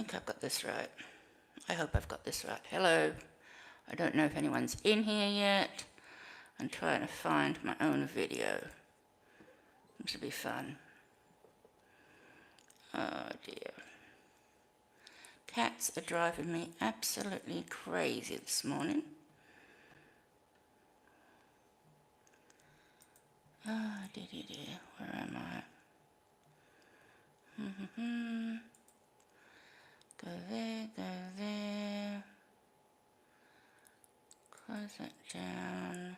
think I've got this right. I hope I've got this right. Hello. I don't know if anyone's in here yet. I'm trying to find my own video. This will be fun. Oh dear. Cats are driving me absolutely crazy this morning. Oh dear, dear, dear. Where am I? Go there, go there. Close that down.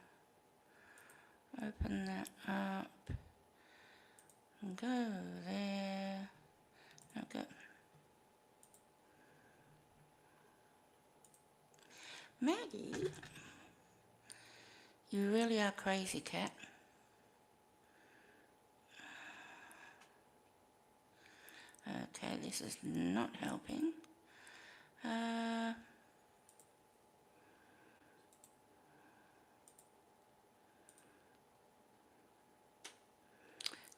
Open that up. Go there. Now go. Maggie, you really are crazy, cat. Okay, this is not helping.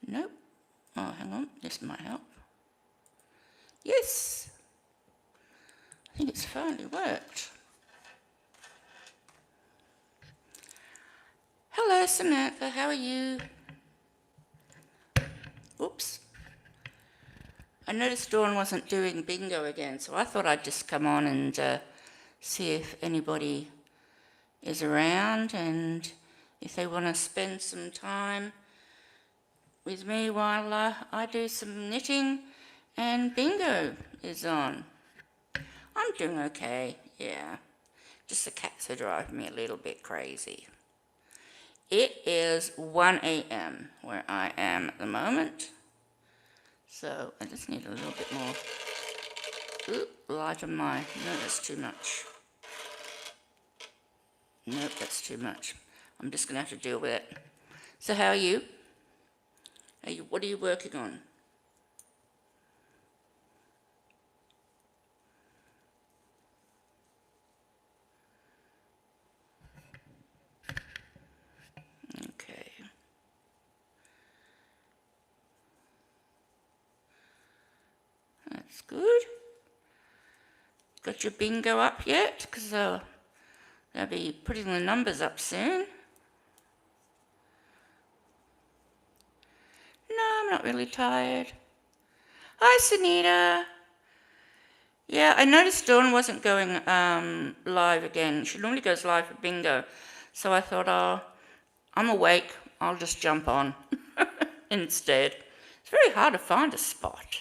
Nope. Oh, hang on. This might help. Yes. I think it's finally worked. Hello, Samantha. How are you? Oops. I noticed Dawn wasn't doing bingo again, so I thought I'd just come on and see if anybody is around and if they want to spend some time with me while I do some knitting and bingo is on. I'm doing okay, yeah. Just the cats are driving me a little bit crazy. It is 1 a.m. where I am at the moment. So I just need a little bit more light on my... No, that's too much. Nope, that's too much. I'm just going to have to deal with it. So how are you? What are you working on? Okay. That's good. Got your bingo up yet? Because they'll be putting the numbers up soon. No, I'm not really tired. Hi, Sunita. Yeah, I noticed Dawn wasn't going live again. She normally goes live for bingo. So I thought, oh, I'm awake. I'll just jump on instead. It's very hard to find a spot.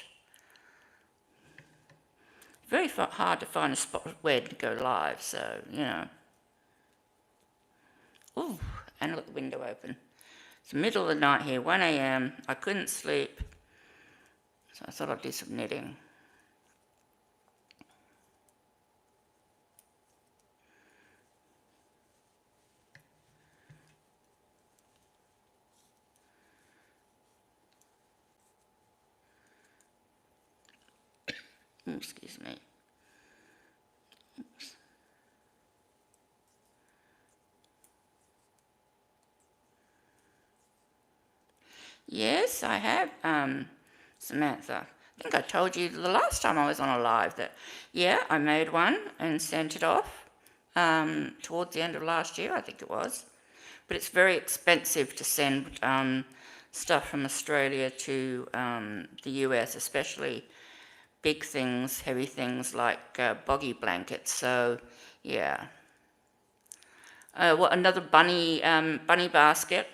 Very hard to find a spot where to go live, so, you know. Ooh, and look, the window open. It's the middle of the night here, 1 a.m. I couldn't sleep, so I thought I'd do some knitting. Excuse me. Oops. Yes, I have, Samantha. I think I told you the last time I was on a live that, yeah, I made one and sent it off towards the end of last year, I think it was. But it's very expensive to send stuff from Australia to the US, especially big things, heavy things like boggy blankets. So, yeah. What another bunny basket?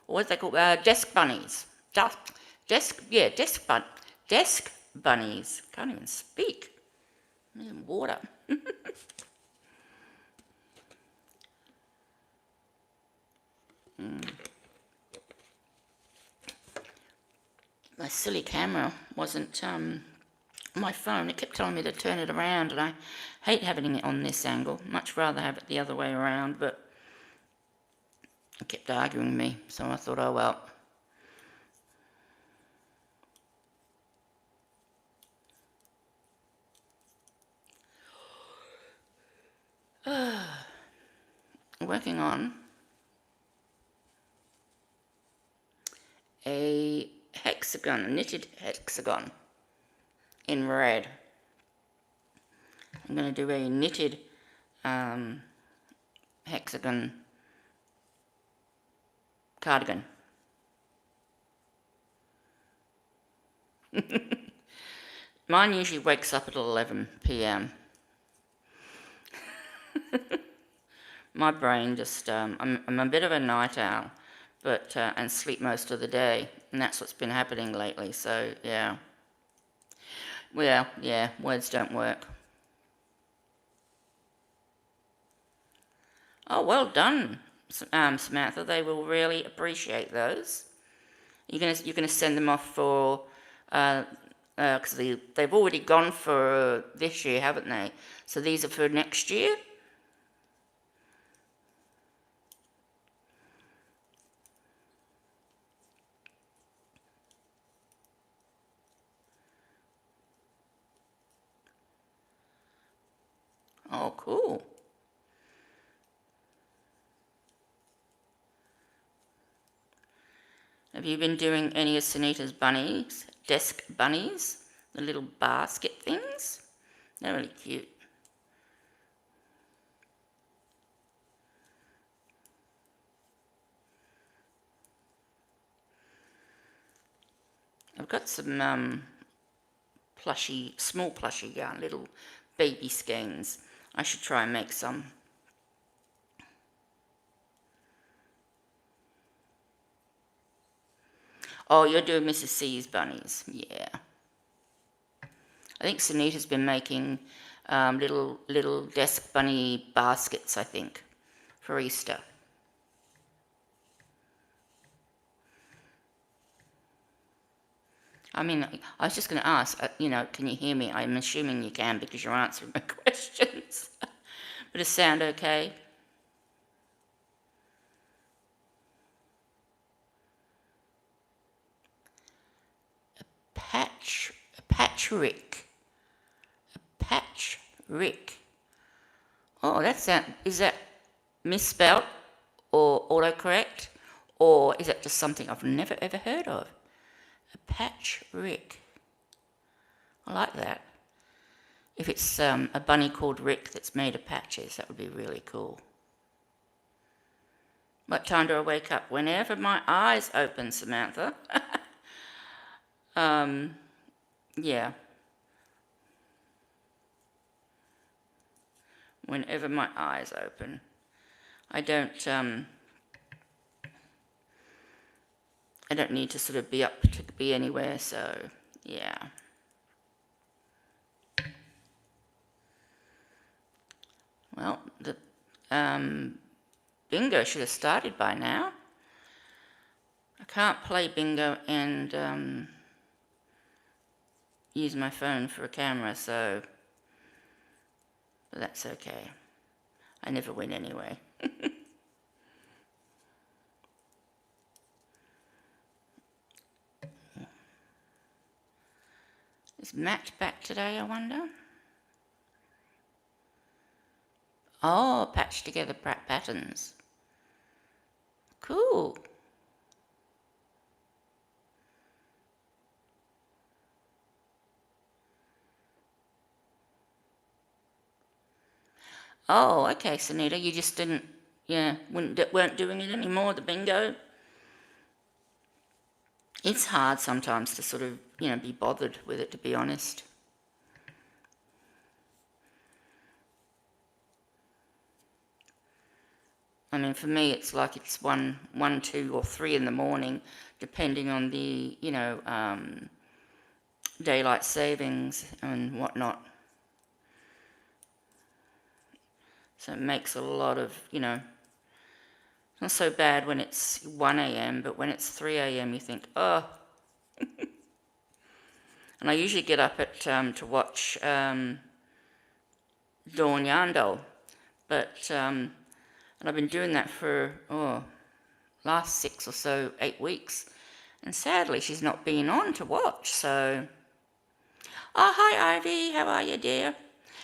What they call desk bunnies. Desk bunnies. Can't even speak. Even water. My silly camera wasn't my phone. It kept telling me to turn it around, and I hate having it on this angle. Much rather have it the other way around, but it kept arguing with me, so I thought, oh well. Working on a hexagon, a knitted hexagon in red. I'm going to do a knitted hexagon cardigan. Mine usually wakes up at 11 p.m. My brain just, I'm a bit of a night owl, but, and sleep most of the day, and that's what's been happening lately, so, yeah. Well, yeah, words don't work. Oh, well done, Samantha. They will really appreciate those. You're gonna send them off for, because they've already gone for this year, haven't they? So these are for next year? Oh, cool. Have you been doing any of Sunita's bunnies, desk bunnies? The little basket things? They're really cute. I've got some small plushy yarn, little baby skeins. I should try and make some. Oh, you're doing Mrs. C's bunnies, yeah. I think Sunita's been making little desk bunny baskets, I think, for Easter. I mean, I was just going to ask, can you hear me? I'm assuming you can because you're answering my questions. But does it sound okay? Patchrick. Patchrick. Oh, is that misspelt or autocorrect? Or is that just something I've never ever heard of? A Patchrick. I like that. If it's a bunny called Rick that's made of patches, that would be really cool. What time do I wake up? Whenever my eyes open, Samantha. Yeah. Whenever my eyes open. I don't need to sort of be up to be anywhere, so yeah. Well, the bingo should have started by now. I can't play bingo and use my phone for a camera, so but that's okay. I never win anyway. Is Matt back today, I wonder? Oh, patch together patterns. Cool. Oh, okay, Sunita, you just didn't, weren't doing it anymore, the bingo? It's hard sometimes to sort of, be bothered with it, to be honest. I mean, for me, it's like it's 1, 2, or 3 in the morning, depending on the, daylight savings and whatnot. So it makes a lot of, it's not so bad when it's 1 a.m., but when it's 3 a.m., you think, oh. And I usually get up at to watch Dawn Yandel, but and I've been doing that for last 6 or so 8 weeks, and sadly she's not been on to watch. So, oh hi Ivy, how are you, dear?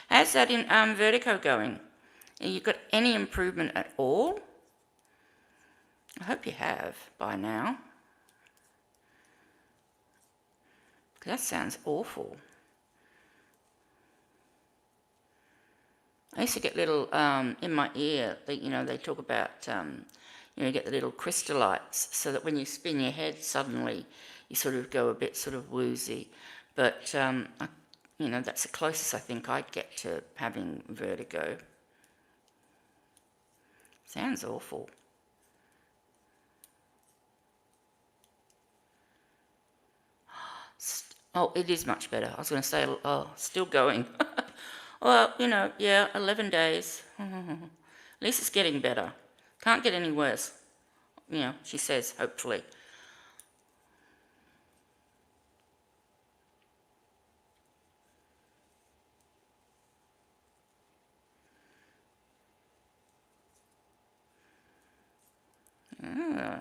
How's that in Vertigo going? Have you got any improvement at all? I hope you have by now. That sounds awful. I used to get little, in my ear, they talk about, you get the little crystallites, so that when you spin your head, suddenly you sort of go a bit sort of woozy. But, that's the closest I think I'd get to having vertigo. Sounds awful. Oh, it is much better. I was going to say, oh, still going. Well, 11 days. At least it's getting better. Can't get any worse, she says, hopefully. Ah,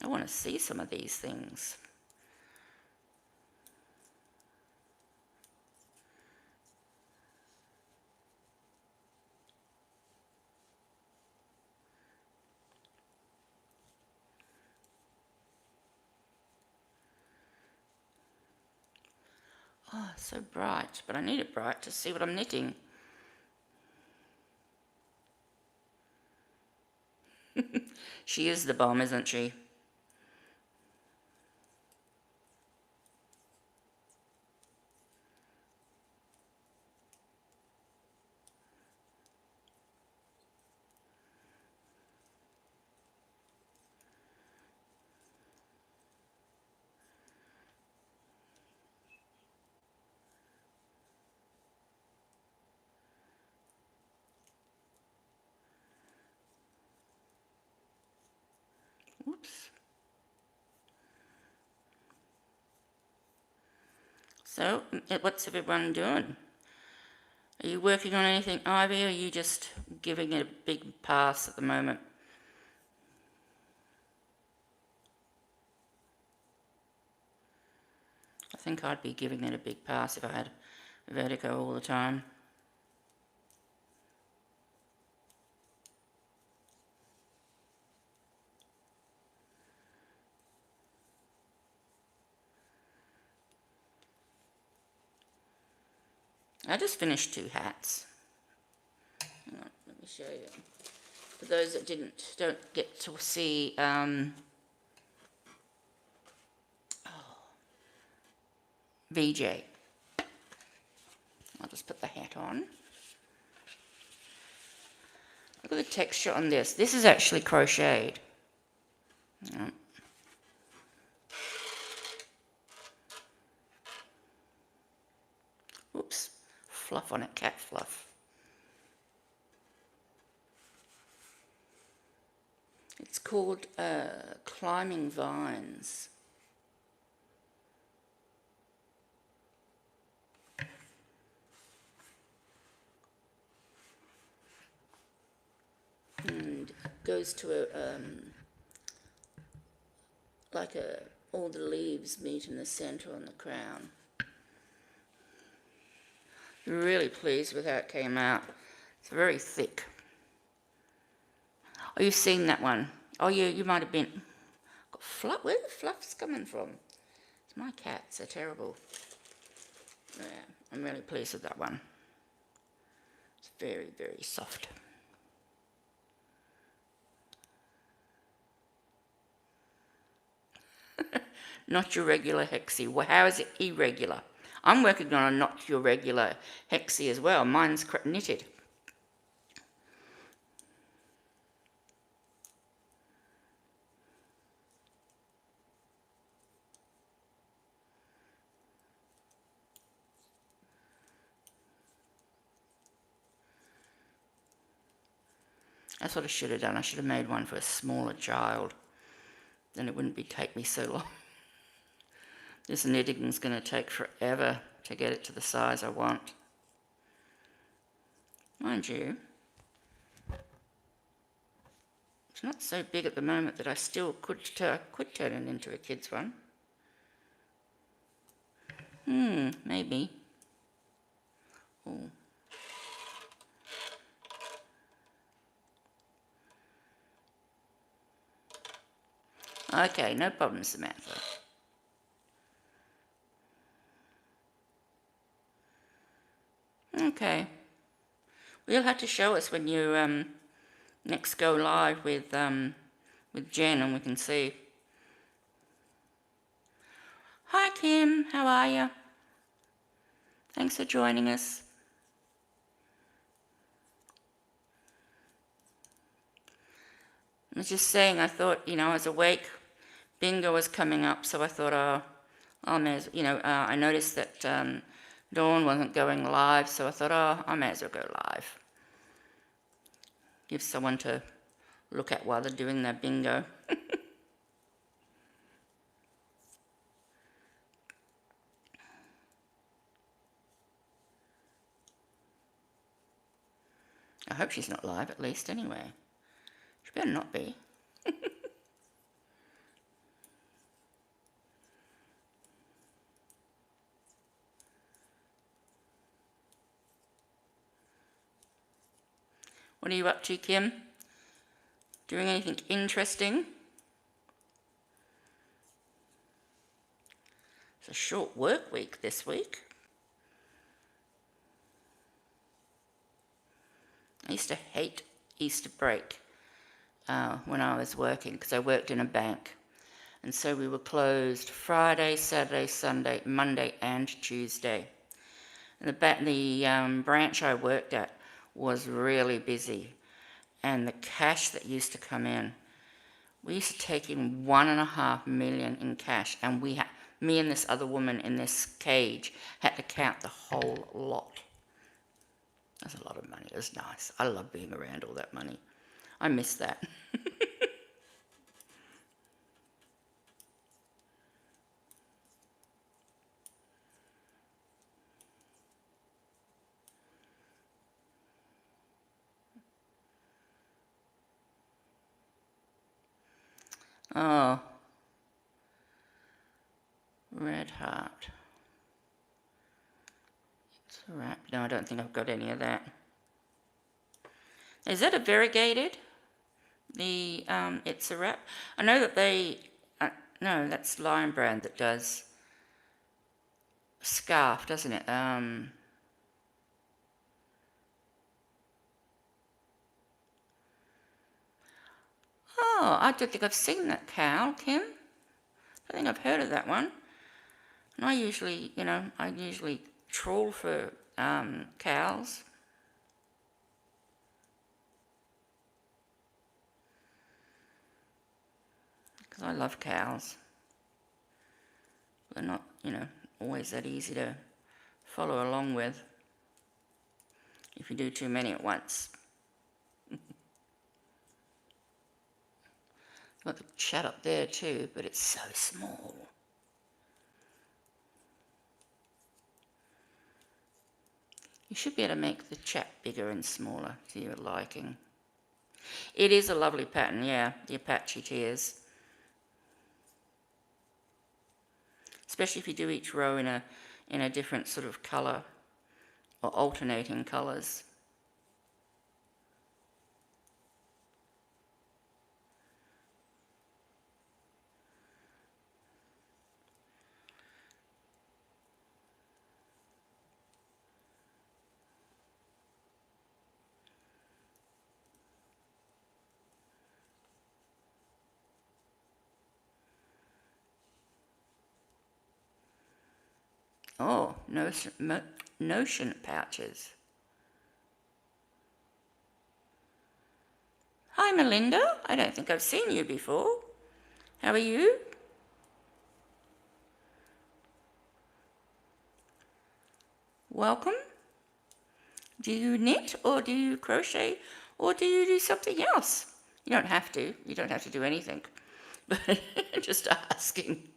I want to see some of these things. Oh, so bright, but I need it bright to see what I'm knitting. She is the bomb, isn't she? Oops. So, what's everyone doing? Are you working on anything, Ivy, or are you just giving it a big pass at the moment? I think I'd be giving it a big pass if I had vertigo all the time. I just finished 2 hats. Hang on, let me show you. For those that don't get to see, VJ. I'll just put the hat on. Look at the texture on this. This is actually crocheted. Yeah. Oops, fluff on it, cat fluff. It's called Climbing Vines. And goes to all the leaves meet in the centre on the crown. Really pleased with how it came out. It's very thick. Oh, you've seen that one. Oh, you might have been. Got fluff. Where the fluff's coming from? It's my cats. They're terrible. Yeah, I'm really pleased with that one. It's very, very soft. Not your regular hexie. Well, how is it irregular? I'm working on a not your regular hexie as well. Mine's knitted. That's what I should have done. I should have made one for a smaller child. Then it wouldn't take me so long. This knitting's going to take forever to get it to the size I want. Mind you, it's not so big at the moment that I still could turn it into a kid's one. Maybe. Ooh. Okay, no problem, Samantha. Okay. Well, you'll have to show us when you next go live with Jen, and we can see. Hi Kim, how are you? Thanks for joining us. I was just saying, I thought, I was awake, bingo was coming up, so I thought, I may as, I noticed that Dawn wasn't going live, so I thought, I may as well go live. Give someone to look at while they're doing their bingo. I hope she's not live, at least, anyway. She better not be. What are you up to, Kim? Doing anything interesting? It's a short work week this week. I used to hate Easter break when I was working, because I worked in a bank. And so we were closed Friday, Saturday, Sunday, Monday and Tuesday. And the branch I worked at was really busy. And the cash that used to come in, we used to take in 1.5 million in cash, and me and this other woman in this cage had to count the whole lot. That's a lot of money. It was nice. I love being around all that money. I miss that. Oh, Red Heart. It's a wrap. No, I don't think I've got any of that. Is that a variegated? It's a wrap. I know that no, that's Lion Brand that does scarf, doesn't it? Oh, I don't think I've seen that cow, Kim. I think I've heard of that one. And I usually trawl for cows. Because I love cows. They're not, always that easy to follow along with if you do too many at once. Got the chat up there too, but it's so small. You should be able to make the chat bigger and smaller to your liking. It is a lovely pattern, yeah, the Apache Tears. Especially if you do each row in a different sort of colour, or alternating colours. Oh, Notion pouches. Hi Melinda, I don't think I've seen you before. How are you? Welcome. Do you knit, or do you crochet, or do you do something else? You don't have to. You don't have to do anything. But just asking.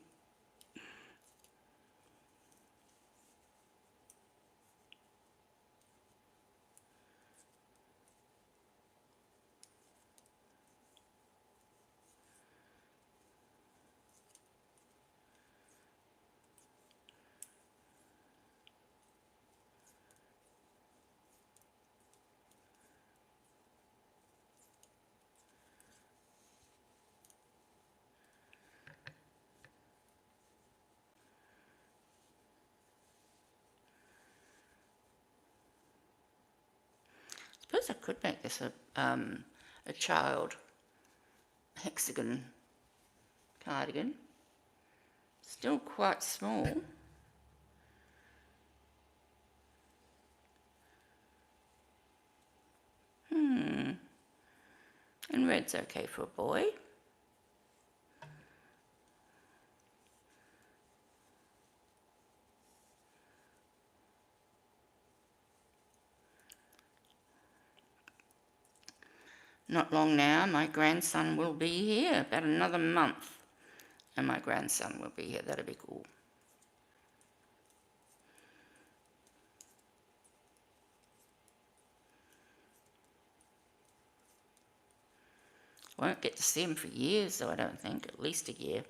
suppose I could make this a child hexagon cardigan. Still quite small. And red's okay for a boy. Not long now, my grandson will be here, about another month, and my grandson will be here. That'll be cool. Won't get to see him for years, though, I don't think, at least a year.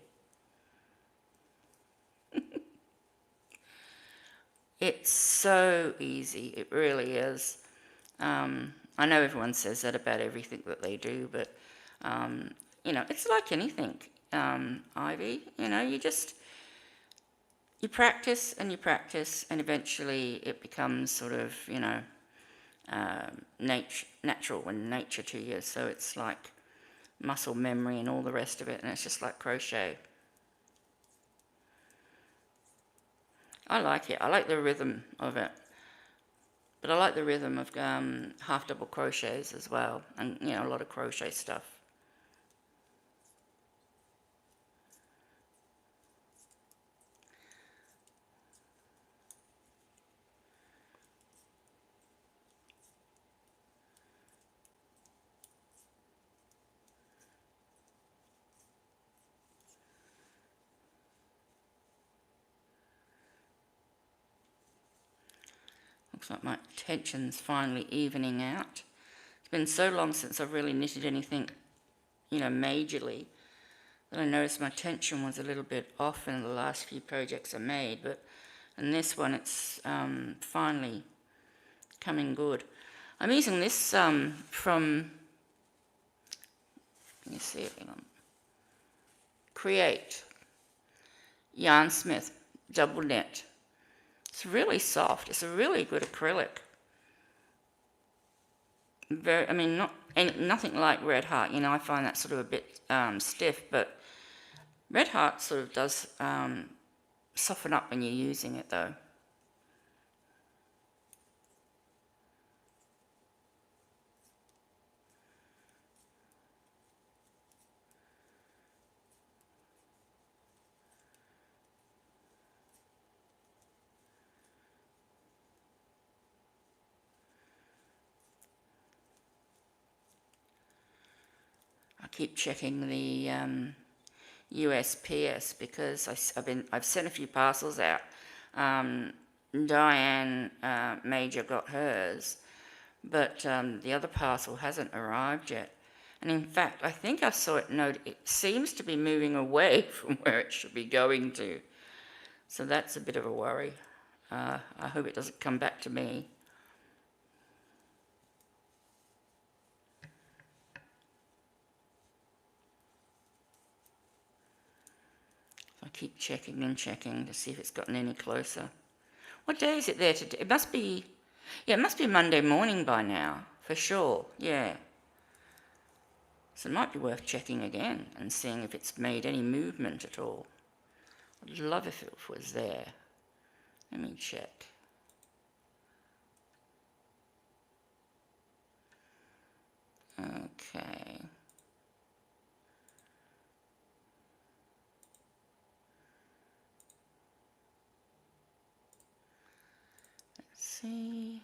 It's so easy, it really is. I know everyone says that about everything that they do, but, it's like anything, Ivy. You practice and you practice, and eventually it becomes sort of, natural and nature to you. So it's like muscle memory and all the rest of it, and it's just like crochet. I like it. I like the rhythm of it. But I like the rhythm of half double crochets as well, and a lot of crochet stuff. Looks like my tension's finally evening out. It's been so long since I've really knitted anything, majorly, that I noticed my tension was a little bit off in the last few projects I made, but in this one it's finally coming good. I'm using this from, let me see it, hang on, Create, Yarnsmith, double knit. It's really soft. It's a really good acrylic. Nothing like Red Heart. I find that sort of a bit stiff, but Red Heart sort of does soften up when you're using it, though. I keep checking the USPS because I've sent a few parcels out. Diane Major got hers, but the other parcel hasn't arrived yet. And in fact, I think I saw it note it seems to be moving away from where it should be going to. So that's a bit of a worry. I hope it doesn't come back to me. I keep checking and checking to see if it's gotten any closer. What day is it there today? It must be Monday morning by now, for sure, yeah. So it might be worth checking again and seeing if it's made any movement at all. I'd love if it was there. Let me check. Okay. See.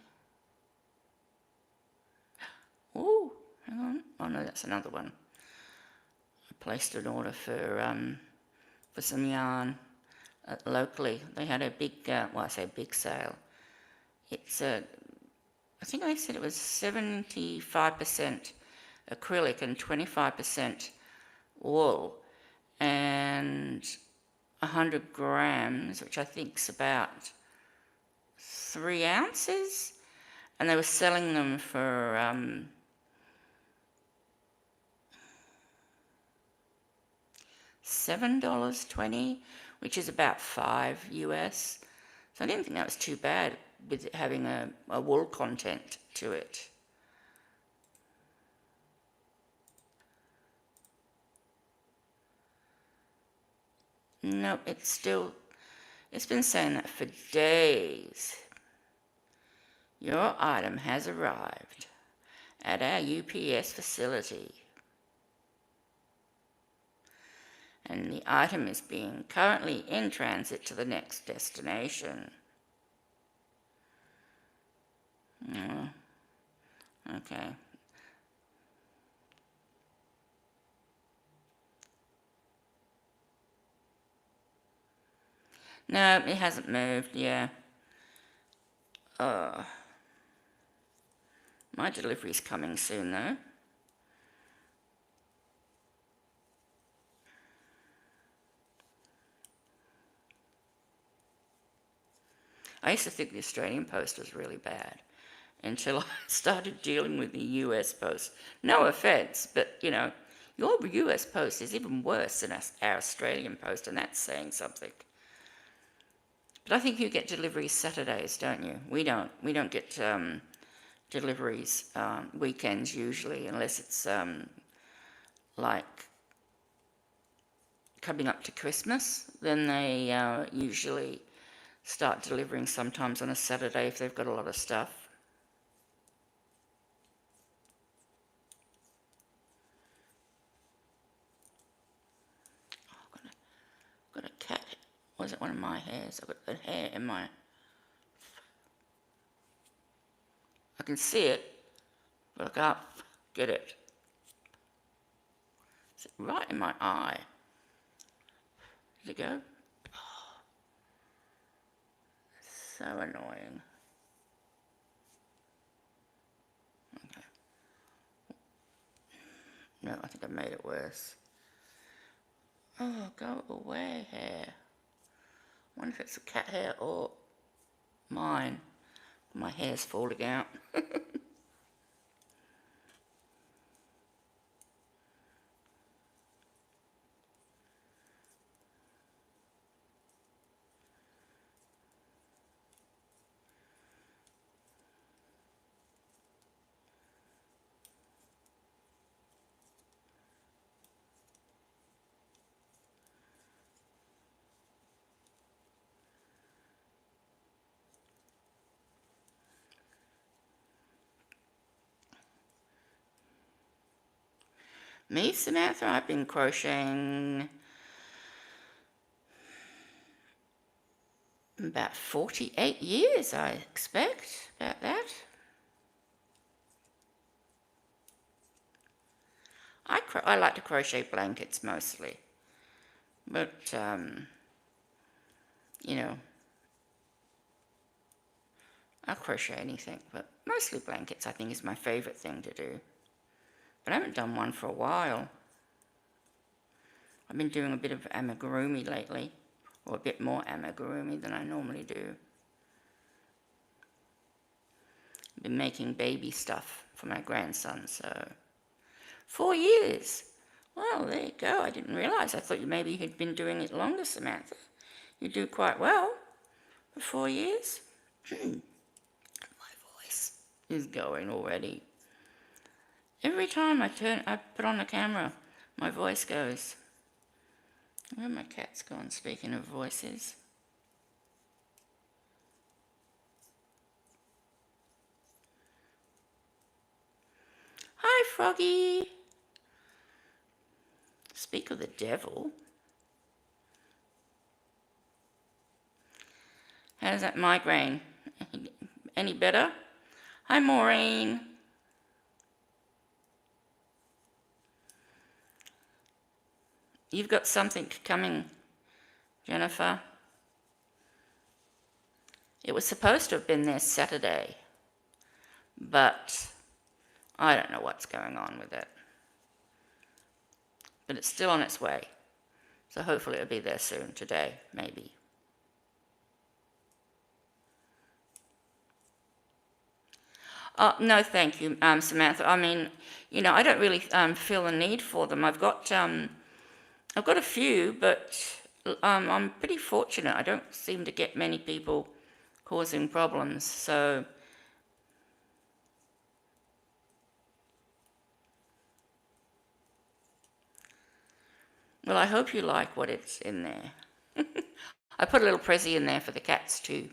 Oh, hang on. Oh no, that's another one. I placed an order for some yarn locally. They had a big, I say big sale. It's I think they said it was 75% acrylic and 25% wool, and 100 grams, which I think is about 3 ounces, and they were selling them for $7.20, which is about $5 US. So I didn't think that was too bad with it having a wool content to it. No, it's been saying that for days. Your item has arrived at our UPS facility, and the item is being currently in transit to the next destination. Oh, okay. No, it hasn't moved, yeah. My delivery's coming soon, though. I used to think the Australian Post was really bad until I started dealing with the US Post. No offence, but your US Post is even worse than our Australian Post, and that's saying something. But I think you get deliveries Saturdays, don't you? We don't. We don't get deliveries weekends usually, unless it's like coming up to Christmas. Then they usually start delivering sometimes on a Saturday if they've got a lot of stuff. I've got a cat. Was it one of my hairs? I've got a hair in my... I can see it, but I can't get it. It's right in my eye. Did it go? Oh, so annoying. Okay. No, I think I made it worse. Oh, go away, hair. I wonder if it's a cat hair or mine. My hair's falling out. Me, Samantha, I've been crocheting about 48 years, I expect, about that. I like to crochet blankets mostly, but, I'll crochet anything, but mostly blankets I think is my favourite thing to do. But I haven't done one for a while. I've been doing a bit of amigurumi lately, or a bit more amigurumi than I normally do. I've been making baby stuff for my grandson, so 4 years. Well, there you go. I didn't realise. I thought maybe you'd been doing it longer, Samantha. You do quite well for 4 years. My voice is going already. Every time I put on the camera, my voice goes. Where my cat's gone, speaking of voices. Hi, Froggy. Speak of the devil. How's that migraine? Any better? Hi, Maureen. You've got something coming, Jennifer. It was supposed to have been there Saturday, but I don't know what's going on with it. But it's still on its way, so hopefully it'll be there soon, today, maybe. No, thank you, Samantha. I mean, I don't really feel the need for them. I've got a few, but I'm pretty fortunate. I don't seem to get many people causing problems, so... Well, I hope you like what it's in there. I put a little prezi in there for the cats too.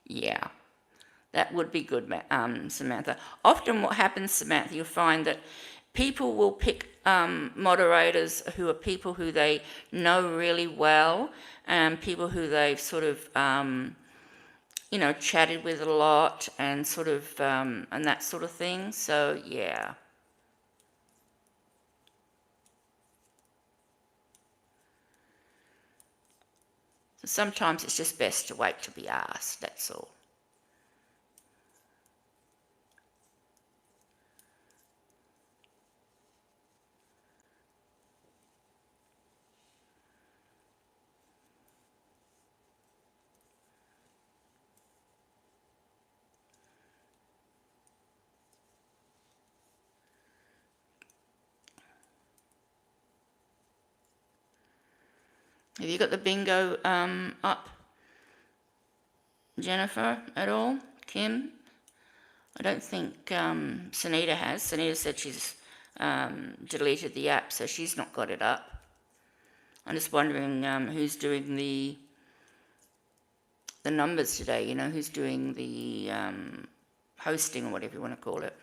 Yeah, that would be good, Samantha. Often what happens, Samantha, you'll find that people will pick moderators who are people who they know really well, and people who they've sort of chatted with a lot and sort of, and that sort of thing. So, yeah. Sometimes it's just best to wait to be asked, that's all. Have you got the bingo up, Jennifer, at all? Kim? I don't think Sunita has. Sunita said she's deleted the app, so she's not got it up. I'm just wondering who's doing the numbers today, who's doing the hosting or whatever you want to call it.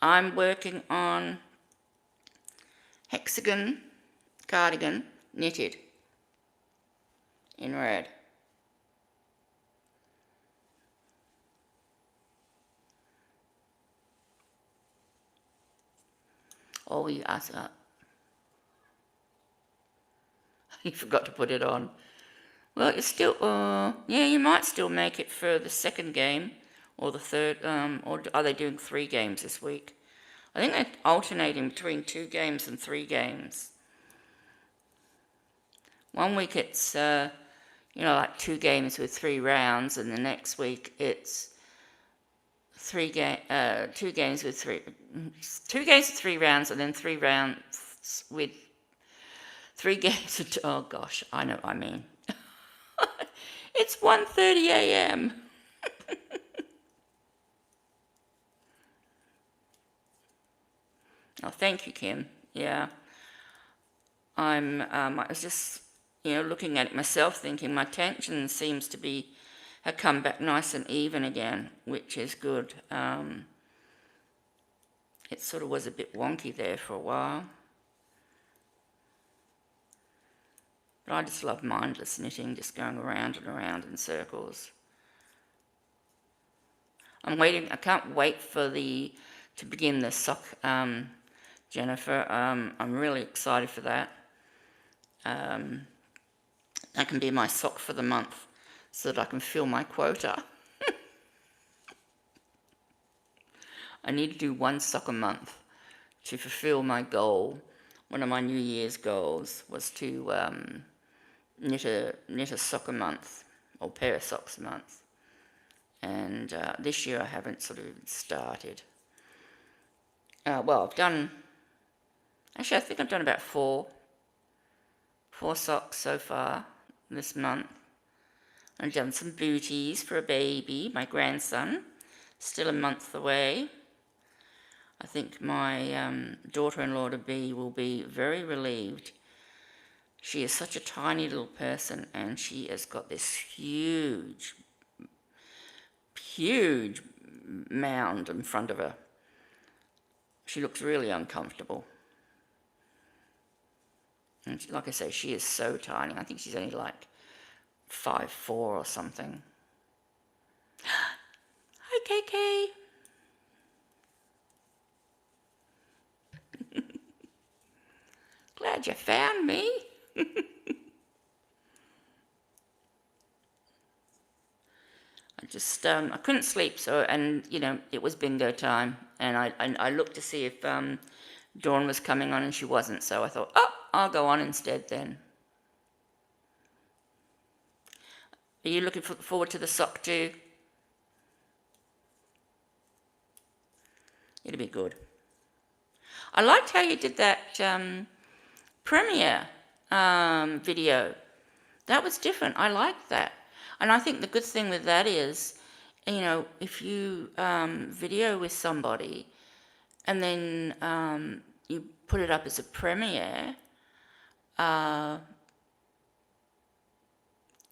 I'm working on hexagon cardigan knitted in red. Oh, you asked that. You forgot to put it on. Well, it's still, yeah, you might still make it for the second game or the third, or are they doing 3 games this week? I think they're alternating between 2 games and 3 games. One week it's, like 2 games with 3 rounds, and the next week it's 2 games with 3 rounds, and then 3 rounds with 3 games. Oh gosh, I know what I mean. It's 1:30 a.m. Oh, thank you, Kim. Yeah, I was just, looking at it myself, thinking my tension seems to have come back nice and even again, which is good. It sort of was a bit wonky there for a while. But I just love mindless knitting, just going around and around in circles. I can't wait to begin the sock, Jennifer. I'm really excited for that. That can be my sock for the month so that I can fill my quota. I need to do 1 sock a month to fulfill my goal. One of my New Year's goals was to knit a sock a month, or pair of socks a month. And this year I haven't sort of started. Well, I think I've done about 4 socks so far this month. I've done some booties for a baby, my grandson, still a month away. I think my daughter-in-law to be will be very relieved. She is such a tiny little person, and she has got this huge mound in front of her. She looks really uncomfortable. And like I say, she is so tiny. I think she's only like 5'4" or something. Hi, KK. Glad you found me. I couldn't sleep, and it was bingo time, and I looked to see if Dawn was coming on, and she wasn't, so I thought, I'll go on instead then. Are you looking forward to the sock too? It'll be good. I liked how you did that premiere video. That was different. I liked that. And I think the good thing with that is you know, if you video with somebody and then you put it up as a premiere,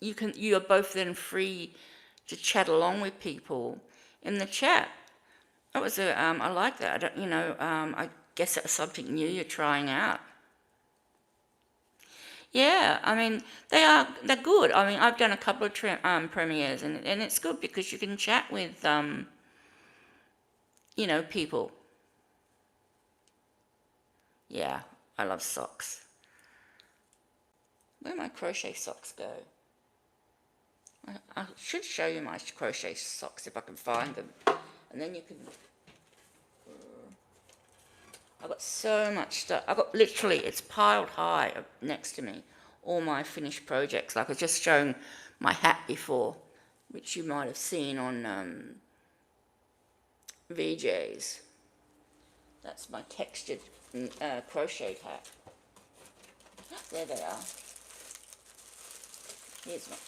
you are both then free to chat along with people in the chat. That was I like that. I don't, I guess that's something new you're trying out. Yeah, I mean they're good. I mean I've done a couple of premieres and it's good because you can chat with people. Yeah, I love socks. Where my crochet socks go? I should show you my crochet socks if I can find them, and then you can. I've got so much stuff. I've got literally, it's piled high next to me, all my finished projects. Like I was just showing my hat before, which you might have seen on VJs. That's my textured crocheted hat. There they are.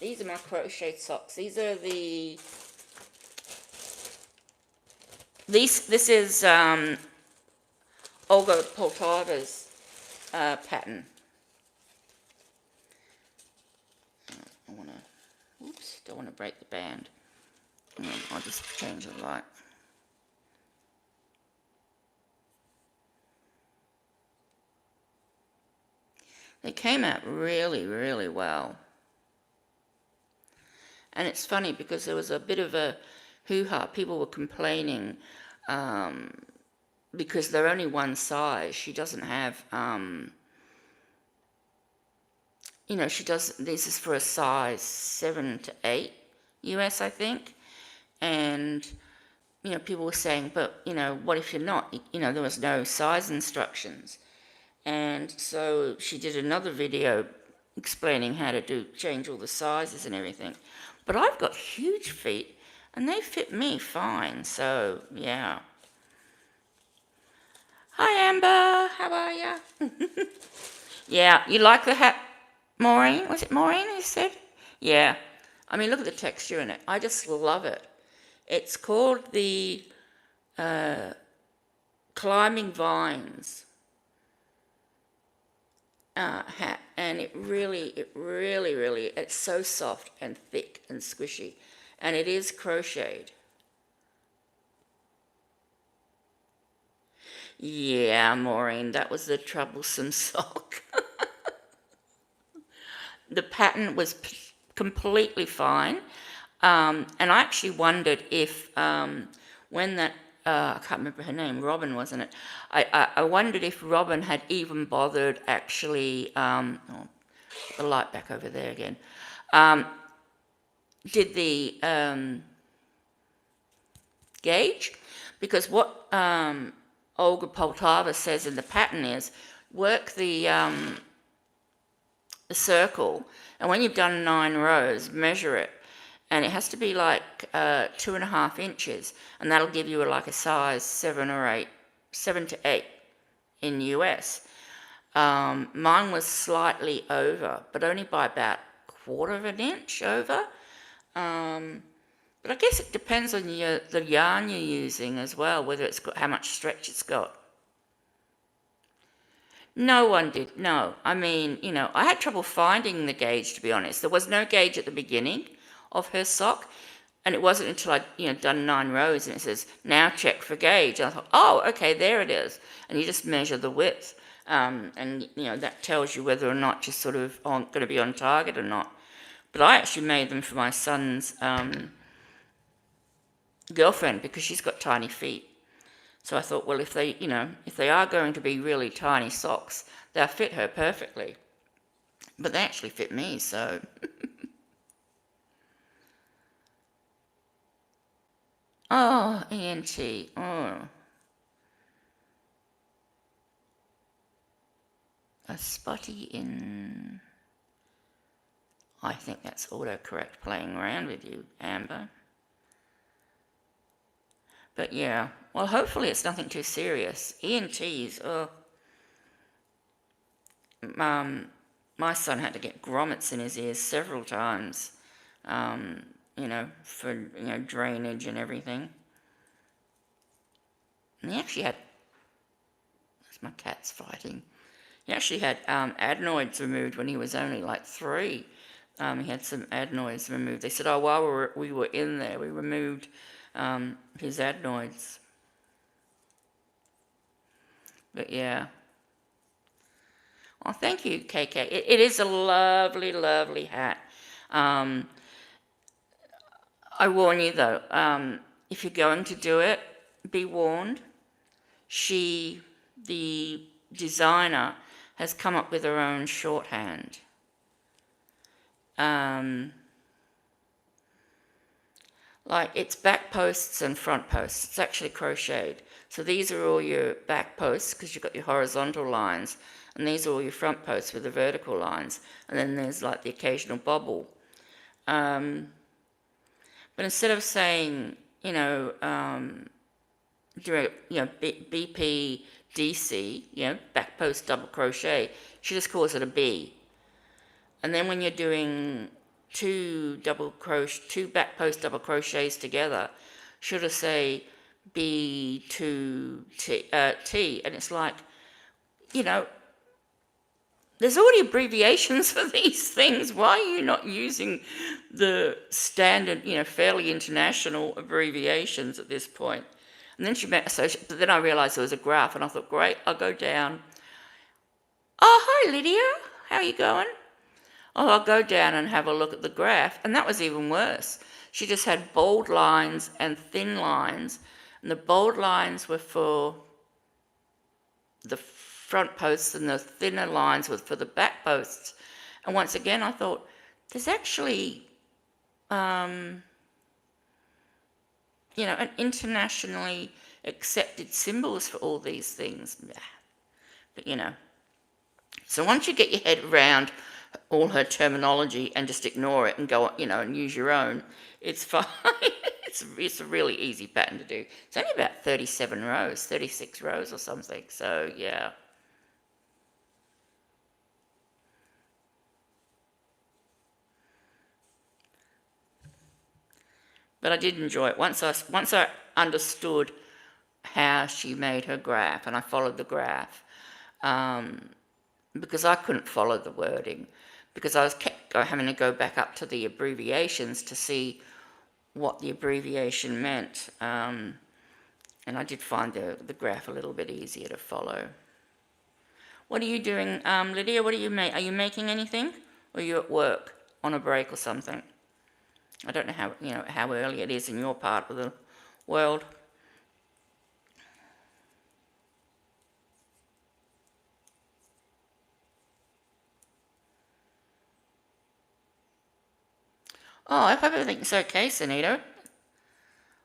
These are my crochet socks. These are the. This is Olga Poltava's pattern. Don't want to break the band. I'll just change the light. They came out really, really well. And it's funny because there was a bit of a hoo-ha. People were complaining because they're only one size. She doesn't have, she does, this is for a size 7 to 8 US, I think. And, people were saying, but, what if you're not? There was no size instructions. And so she did another video explaining how to change all the sizes and everything. But I've got huge feet and they fit me fine, so yeah. Hi Amber, how are ya? Yeah, you like the hat, Maureen? Was it Maureen who said? Yeah, I mean look at the texture in it. I just love it. It's called the Climbing Vines hat, and it really, it's so soft and thick and squishy, and it is crocheted. Yeah, Maureen, that was the troublesome sock. The pattern was completely fine, and I actually wondered if when that I can't remember her name, Robin, wasn't it? I wondered if Robin had even bothered actually, the light back over there again, did the gauge, because what Olga Poltava says in the pattern is work the circle, and when you've done 9 rows, measure it. And it has to be like 2.5 inches, and that'll give you like a size 7 to 8 in US. Mine was slightly over, but only by about 1/4 of an inch over. But I guess it depends on the yarn you're using as well, whether it's got how much stretch it's got. No one did, no. I mean, I had trouble finding the gauge, to be honest. There was no gauge at the beginning of her sock, and it wasn't until I'd done 9 rows and it says, now check for gauge. And I thought, oh, okay, there it is. And you just measure the width, and that tells you whether or not you're sort of going to be on target or not. But I actually made them for my son's girlfriend because she's got tiny feet. So I thought, well, if they are going to be really tiny socks, they'll fit her perfectly. But they actually fit me, so. Oh, ENT. Oh. A spotty in. I think that's autocorrect playing around with you, Amber. But yeah, well, hopefully it's nothing too serious. ENTs, oh. My son had to get grommets in his ears several times for, drainage and everything. And he actually had, that's my cat's fighting. He actually had adenoids removed when he was only like 3. He had some adenoids removed. They said, oh, while we were in there, we removed his adenoids. But yeah. Well, thank you, KK. It is a lovely, lovely hat. I warn you though, if you're going to do it, be warned. She, the designer, has come up with her own shorthand. Like it's back posts and front posts. It's actually crocheted. So these are all your back posts because you've got your horizontal lines, and these are all your front posts with the vertical lines. And then there's like the occasional bobble. But instead of saying, BP, DC, back post double crochet, she just calls it a B. And then when you're doing two back post double crochets together, she'll just say B to T, and it's like, there's already abbreviations for these things. Why are you not using the standard, fairly international abbreviations at this point? And then but then I realised there was a graph, and I thought, great, I'll go down. Oh, hi, Lydia. How are you going? Oh, I'll go down and have a look at the graph. And that was even worse. She just had bold lines and thin lines. And the bold lines were for the front posts and the thinner lines were for the back posts. And once again, I thought, there's actually, an internationally accepted symbols for all these things. But, So once you get your head around all her terminology and just ignore it and go, and use your own, it's fine. It's a really easy pattern to do. It's only about 36 rows or something. So, yeah. But I did enjoy it. Once I understood how she made her graph, and I followed the graph, because I couldn't follow the wording, because I was kept having to go back up to the abbreviations to see what the abbreviation meant, and I did find the graph a little bit easier to follow. What are you doing, Lydia? What are you Are you making anything, or are you at work on a break or something? I don't know how early it is in your part of the world. Oh, I hope everything's okay, Sunito.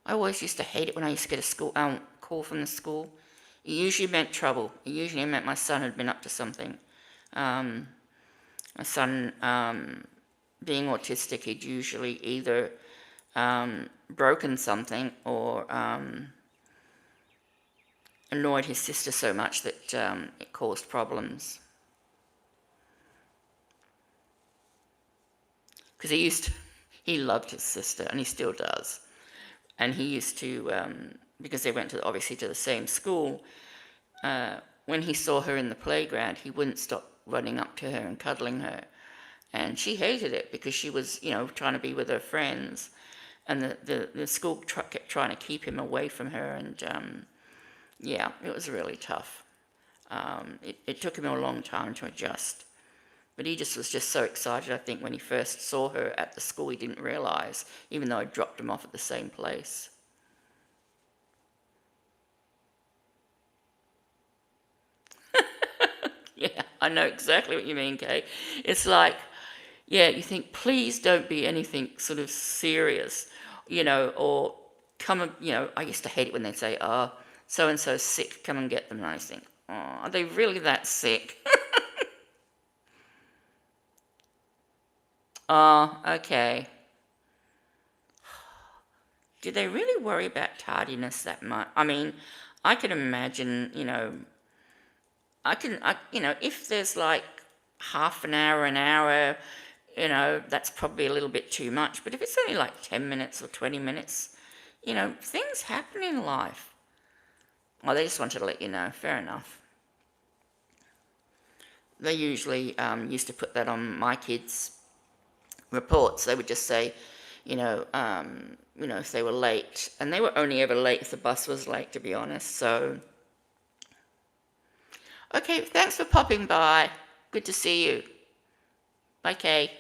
I always used to hate it when I used to get a call from the school. It usually meant trouble. It usually meant my son had been up to something. My son, being autistic, he'd usually either broken something or annoyed his sister so much that it caused problems. Because he loved his sister, and he still does. And he used to, because they went obviously to the same school, when he saw her in the playground, he wouldn't stop running up to her and cuddling her. And she hated it because she was, trying to be with her friends. And the school kept trying to keep him away from her. And, it was really tough. It took him a long time to adjust. But he was just so excited, I think, when he first saw her at the school, he didn't realise, even though I dropped him off at the same place. Yeah, I know exactly what you mean, Kay. It's like, you think, please don't be anything sort of serious, or come, I used to hate it when they'd say, oh, so-and-so's sick, come and get them. And I think, oh, are they really that sick? Oh, okay. Do they really worry about tardiness that much? I mean, I can imagine, if there's like half an hour, you know, that's probably a little bit too much. But if it's only like 10 minutes or 20 minutes, you know, things happen in life. Well, they just wanted to let you know. Fair enough. They usually used to put that on my kids' reports. They would just say, if they were late. And they were only ever late if the bus was late, to be honest. So, okay, thanks for popping by. Good to see you. Bye, Kay.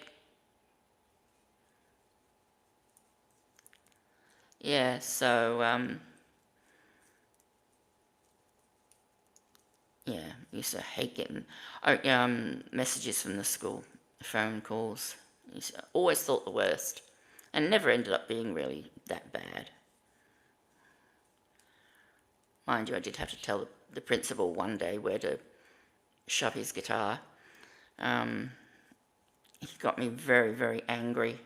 Yeah, so, yeah, I used to hate getting messages from the school, phone calls. Always thought the worst, and never ended up being really that bad. Mind you, I did have to tell the principal one day where to shove his guitar. He got me very, very angry.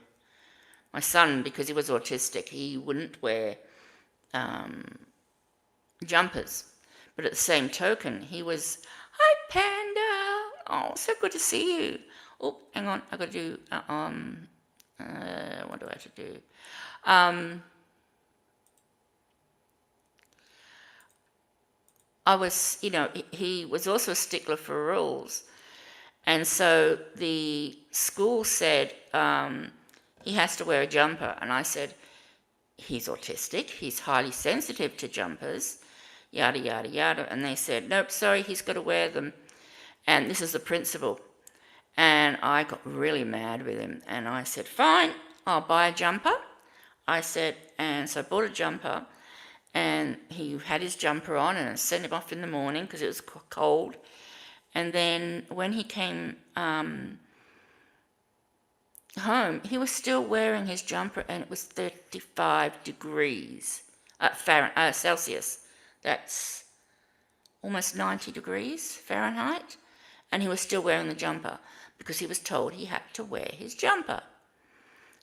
My son, because he was autistic, he wouldn't wear jumpers. But at the same token, he was, "Hi, Panda. Oh, so good to see you." Oh, hang on, I've got to do, what do I have to do? He was also a stickler for rules. And so the school said he has to wear a jumper. And I said, he's autistic, he's highly sensitive to jumpers, yada, yada, yada. And they said, nope, sorry, he's got to wear them. And this is the principal. And I got really mad with him. And I said, fine, I'll buy a jumper. I said, and so I bought a jumper. And he had his jumper on and I sent him off in the morning because it was cold. And then when he came home, he was still wearing his jumper and it was 35 degrees Celsius. That's almost 90 degrees Fahrenheit. And he was still wearing the jumper because he was told he had to wear his jumper.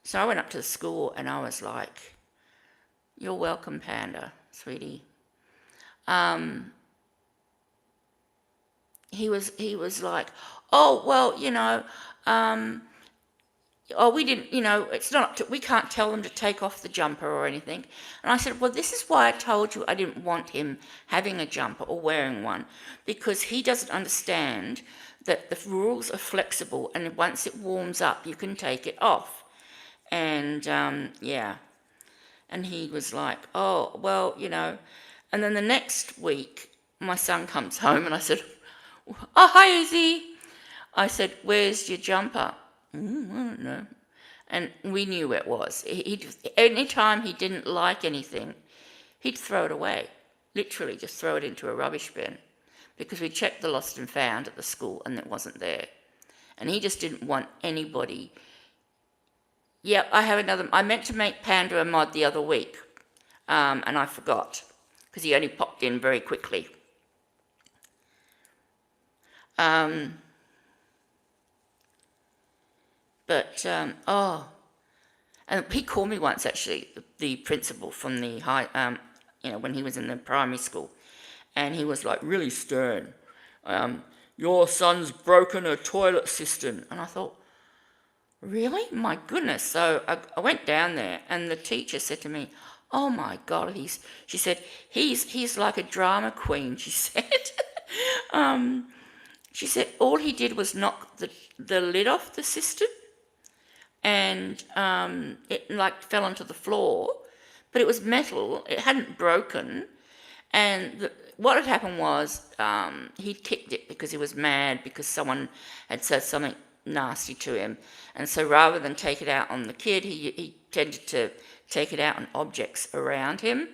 So I went up to the school and I was like, "You're welcome, Panda, sweetie." He was like, "Oh, well, we didn't, it's not up to, we can't tell them to take off the jumper or anything." And I said, "Well, this is why I told you I didn't want him having a jumper or wearing one, because he doesn't understand that the rules are flexible and once it warms up, you can take it off." And, yeah. And he was like, "Oh, well, And then the next week, my son comes home and I said, "Oh, hi, Izzy." I said, "Where's your jumper?" "I don't know." And we knew where it was. Any time he didn't like anything, he'd throw it away. Literally just throw it into a rubbish bin. Because we checked the lost and found at the school and it wasn't there. And he just didn't want anybody. Yep, I meant to make Panda a mod the other week. And I forgot. Because he only popped in very quickly. And he called me once, actually, the principal from the high, when he was in the primary school, and he was like really stern. "Your son's broken a toilet cistern." And I thought, really? My goodness. So I went down there, and the teacher said to me, "Oh my God," she said, he's like a drama queen," she said. She said all he did was knock the lid off the cistern, and it like fell onto the floor, but it was metal, it hadn't broken, and what had happened was he'd kicked it because he was mad because someone had said something nasty to him, and so rather than take it out on the kid, he tended to take it out on objects around him,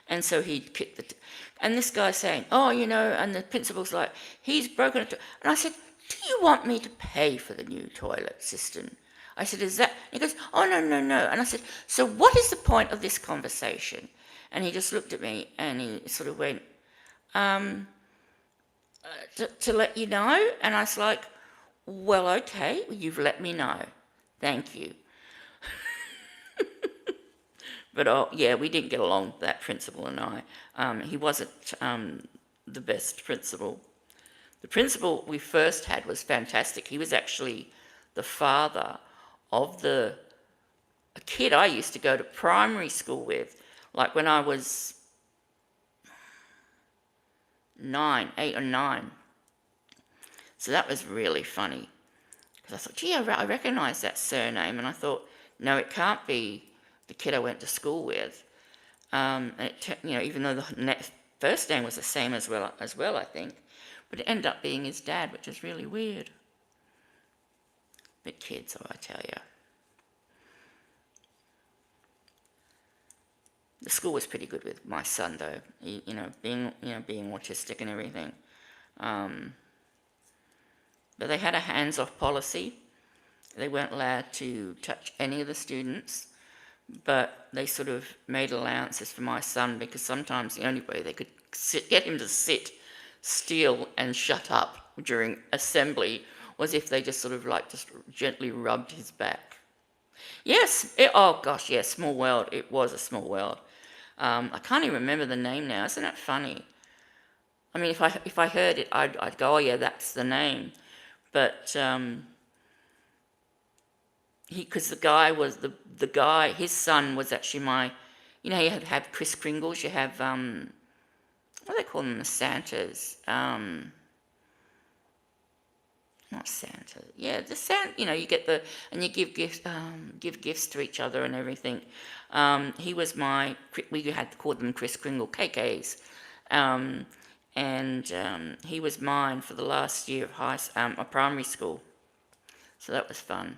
and so he'd kick and this guy's saying, "Oh, and the principal's like, he's broken it." And I said, "Do you want me to pay for the new toilet cistern?" I said, "Is that?" He goes, "Oh, no, no, no." And I said, "So what is the point of this conversation?" And he just looked at me and he sort of went, to let you know. And I was like, "Well, okay, you've let me know. Thank you." But yeah, we didn't get along, that principal and I. He wasn't the best principal. The principal we first had was fantastic. He was actually the father of a kid I used to go to primary school with, like when I was 8 or 9. So that was really funny. Because I thought, gee, I recognise that surname. And I thought, no, it can't be the kid I went to school with. Even though the first name was the same as well, I think. But it ended up being his dad, which is really weird. But kids, I tell you. The school was pretty good with my son, though. Being autistic and everything. But they had a hands-off policy. They weren't allowed to touch any of the students, but they sort of made allowances for my son because sometimes the only way they could get him to sit still and shut up during assembly was if they just sort of just gently rubbed his back. Yes, Small World. It was a small world. I can't even remember the name now. Isn't that funny? I mean, if I heard it, I'd go, oh yeah, that's the name. But because the guy, his son was actually you have Kris Kringles, you have, what do they call them, the Santas? Not Santa, yeah, the Santa, you get and you give gifts to each other and everything. He was we had called them Kris Kringle KKs. And he was mine for the last year of primary school. So that was fun.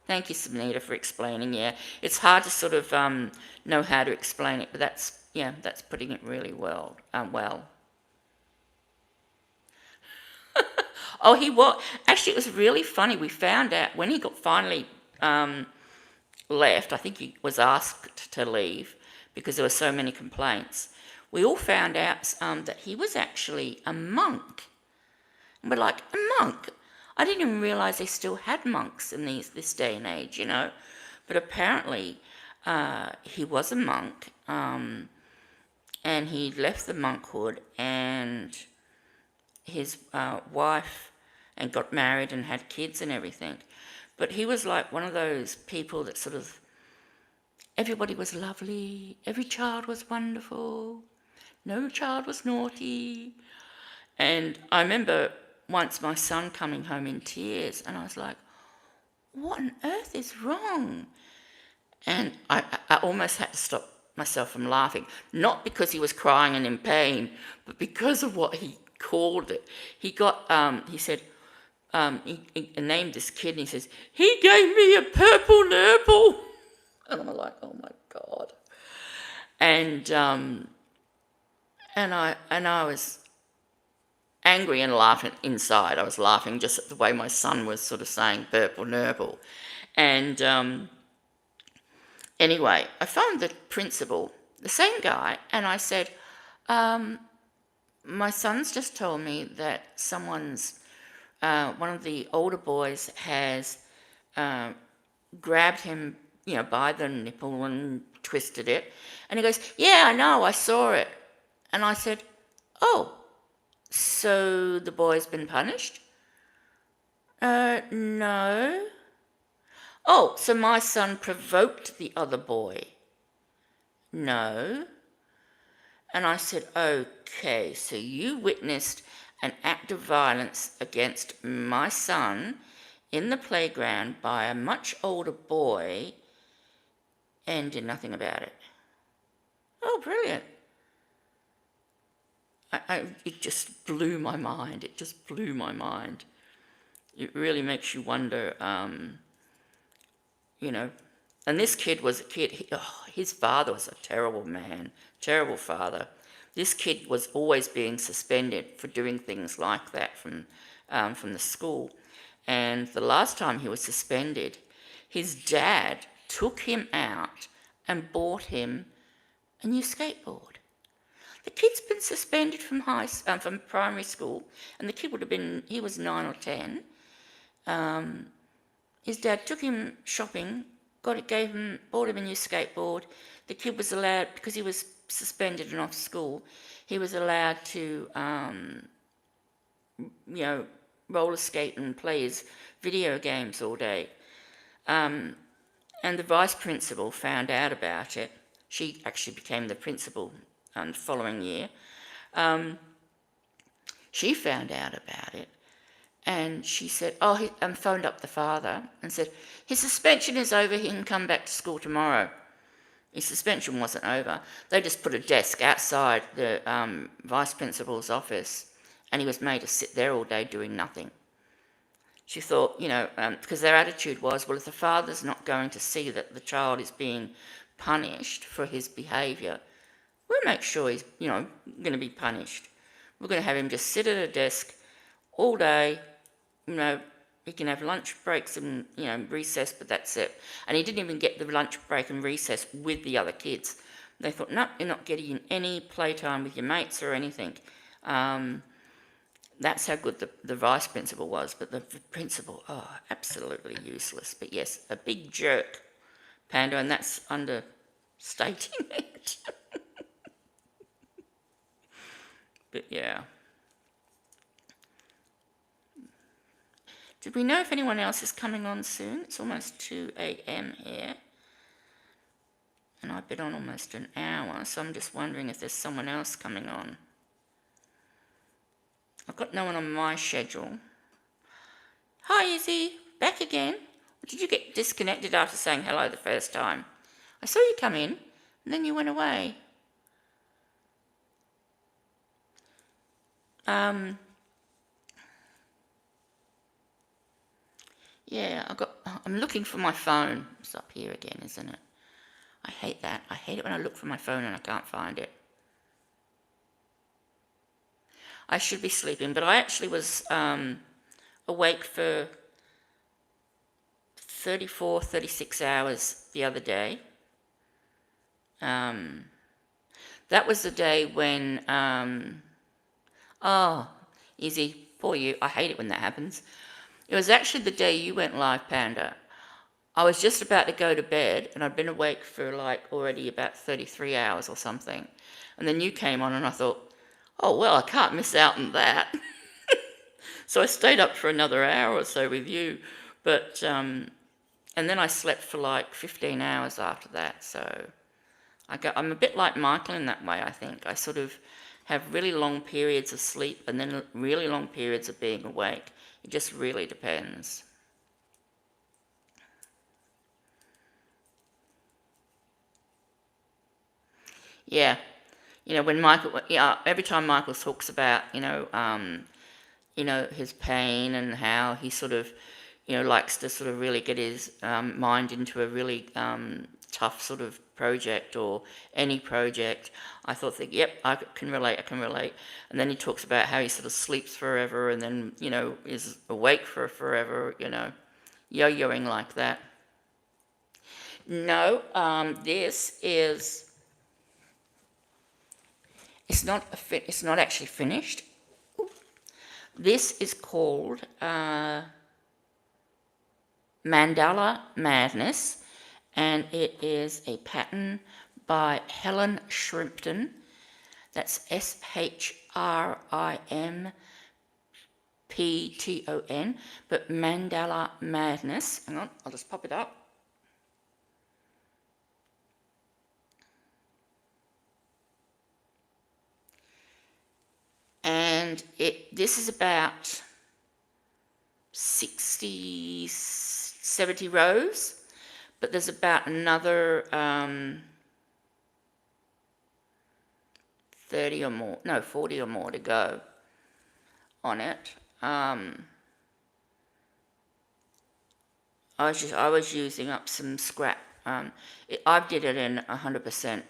Thank you, Sabnita, for explaining. Yeah, it's hard to sort of know how to explain it, but that's putting it really well. Oh, he was. Actually, it was really funny. We found out when he got finally left, I think he was asked to leave because there were so many complaints. We all found out that he was actually a monk. And we're like, a monk? I didn't even realise they still had monks in this day and age, But apparently he was a monk, and he left the monkhood and his wife and got married and had kids and everything. But he was like one of those people that sort of, everybody was lovely, every child was wonderful, no child was naughty. And I remember once my son coming home in tears, and I was like, what on earth is wrong? And I almost had to stop myself from laughing, not because he was crying and in pain, but because of what he called it. He said, he named this kid, and he says, he gave me a purple nurple. And I'm like, oh my God. And I was angry and laughing inside. I was laughing just at the way my son was sort of saying purple nurple. And anyway, I phoned the principal, the same guy, and I said, my son's just told me that one of the older boys has grabbed him, by the nipple and twisted it. And he goes, yeah, I know, I saw it. And I said, oh, so the boy's been punished? No. Oh, so my son provoked the other boy? No. And I said, okay, so you witnessed an act of violence against my son in the playground by a much older boy and did nothing about it. Oh, brilliant. It just blew my mind. It just blew my mind. It really makes you wonder, and this kid was a kid, his father was a terrible man, terrible father. This kid was always being suspended for doing things like that from the school. And the last time he was suspended, his dad took him out and bought him a new skateboard. The kid's been suspended from primary school, and the kid he was 9 or 10. His dad took him shopping, bought him a new skateboard. The kid was allowed, because he was suspended and off school, he was allowed to, roller skate and plays video games all day. And the vice principal found out about it. She actually became the principal the following year. She found out about it, and she said, phoned up the father and said, his suspension is over, he can come back to school tomorrow. His suspension wasn't over. They just put a desk outside the vice principal's office, and he was made to sit there all day doing nothing. She thought, because their attitude was, well, if the father's not going to see that the child is being punished for his behaviour, we'll make sure he's, going to be punished. We're going to have him just sit at a desk all day, he can have lunch breaks and, recess, but that's it. And he didn't even get the lunch break and recess with the other kids. They thought, no, you're not getting any playtime with your mates or anything. That's how good the vice principal was, but the principal, absolutely useless. But yes, a big jerk, Panda, and that's understating it. But yeah. Did we know if anyone else is coming on soon? It's almost 2 a.m. here. And I've been on almost an hour, so I'm just wondering if there's someone else coming on. I've got no one on my schedule. Hi, Izzy. Back again? Or did you get disconnected after saying hello the first time? I saw you come in, and then you went away. Yeah, I'm looking for my phone. It's up here again, isn't it? I hate that. I hate it when I look for my phone and I can't find it. I should be sleeping, but I actually was awake for 34, 36 hours the other day. That was the day when, easy for you. I hate it when that happens. It was actually the day you went live, Panda. I was just about to go to bed, and I'd been awake for already about 33 hours or something. And then you came on, and I thought, oh, well, I can't miss out on that. So I stayed up for another hour or so with you. But, and then I slept for 15 hours after that. So I'm a bit like Michael in that way, I think. I sort of have really long periods of sleep and then really long periods of being awake. It just really depends. Yeah, when Michael, every time Michael talks about, his pain and how he sort of, likes to sort of really get his mind into a really tough sort of project or any project, I thought, yep, I can relate. And then he talks about how he sort of sleeps forever and then, is awake for forever, yo-yoing like that. No, this is, it's not actually finished. This is called Mandala Madness, and it is a pattern by Helen Shrimpton. That's SHRIMPTON, but Mandala Madness. Hang on, I'll just pop it up. And this is about 60, 70 rows, but there's about another 40 or more to go on it. I was using up some scrap. I did it in 100%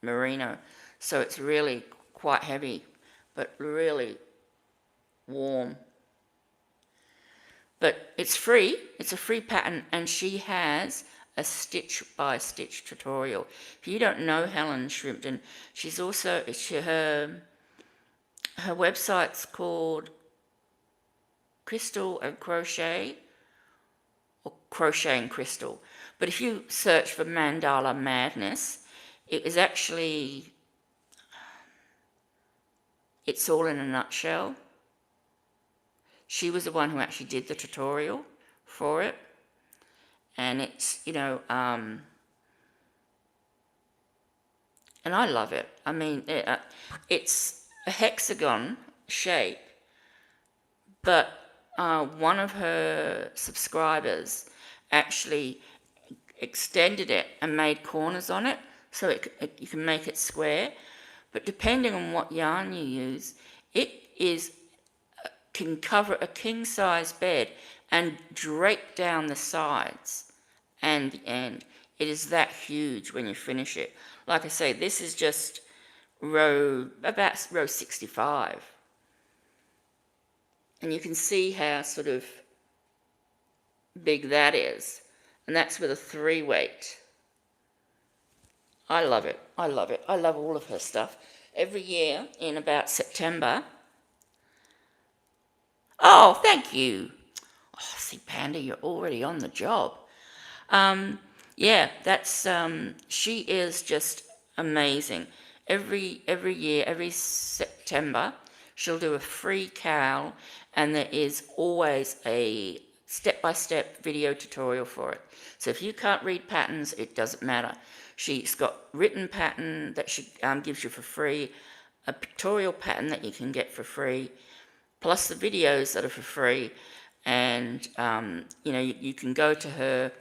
merino, so it's really quite heavy, but really warm. But it's free. It's a free pattern, and she has a stitch-by-stitch tutorial. If you don't know Helen Shrimpton, she's also her website's called Crystal and Crochet, or Crochet and Crystal. But if you search for Mandala Madness, it is actually, it's all in a nutshell. She was the one who actually did the tutorial for it. And it's, and I love it. I mean, it's a hexagon shape, but one of her subscribers actually extended it and made corners on it, so you can make it square. But depending on what yarn you use, it can cover a king-size bed and drape down the sides and the end. It is that huge when you finish it. Like I say, this is just about row 65. And you can see how sort of big that is. And that's with a 3 weight. I love it. I love it. I love all of her stuff. Every year in about September. Oh, thank you. Oh, see, Panda, you're already on the job. Yeah, that's she is just amazing. Every year, every September, she'll do a free cowl, and there is always a step-by-step video tutorial for it. So if you can't read patterns, it doesn't matter. She's got written pattern that she gives you for free, a pictorial pattern that you can get for free, plus the videos that are for free. And you can go to her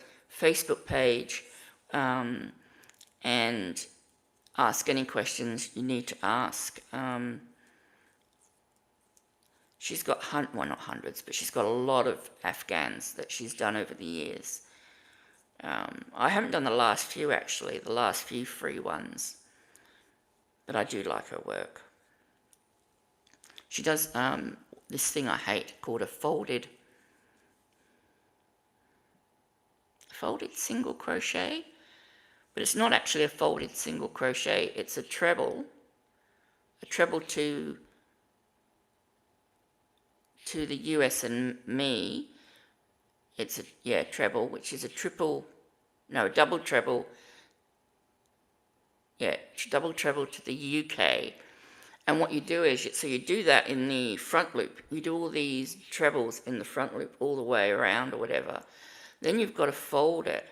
Facebook page and ask any questions you need to ask. She's got, well, not hundreds, but she's got a lot of Afghans that she's done over the years. I haven't done the last few, actually, the last few free ones, but I do like her work. She does this thing I hate called a folded single crochet, but it's not actually a folded single crochet, it's a treble to the US and me. It's a treble, which is a double treble, double treble to the UK. And what you do is, so you do that in the front loop. You do all these trebles in the front loop all the way around or whatever. Then you've got to fold it,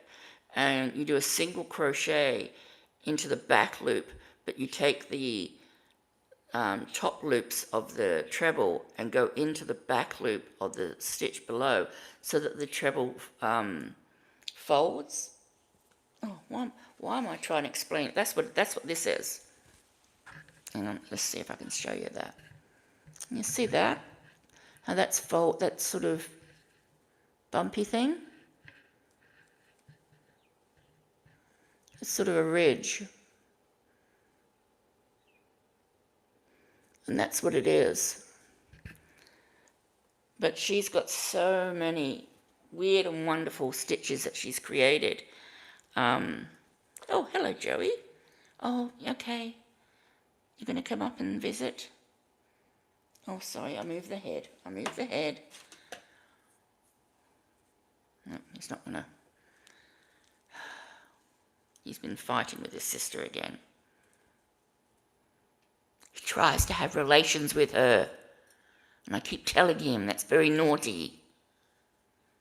and you do a single crochet into the back loop, but you take the top loops of the treble and go into the back loop of the stitch below, so that the treble folds. Oh, why am I trying to explain it? That's what this is. Hang on, let's see if I can show you that. You see that? How that sort of bumpy thing? It's sort of a ridge. And that's what it is. But she's got so many weird and wonderful stitches that she's created. Oh, hello, Joey. Oh, okay. You're going to come up and visit? Oh, sorry, I moved the head. No, he's not going to. He's been fighting with his sister again. He tries to have relations with her. And I keep telling him that's very naughty.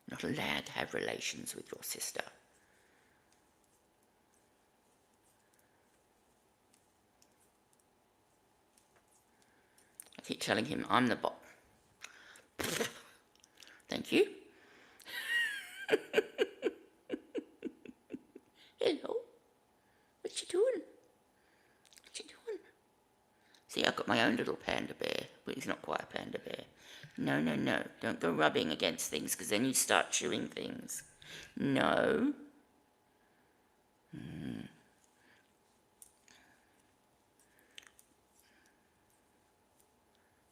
You're not allowed to have relations with your sister. I keep telling him I'm the boss. Thank you. Hello. What you doing? See, I've got my own little panda bear, but he's not quite a panda bear. No. Don't go rubbing against things, because then you start chewing things. No.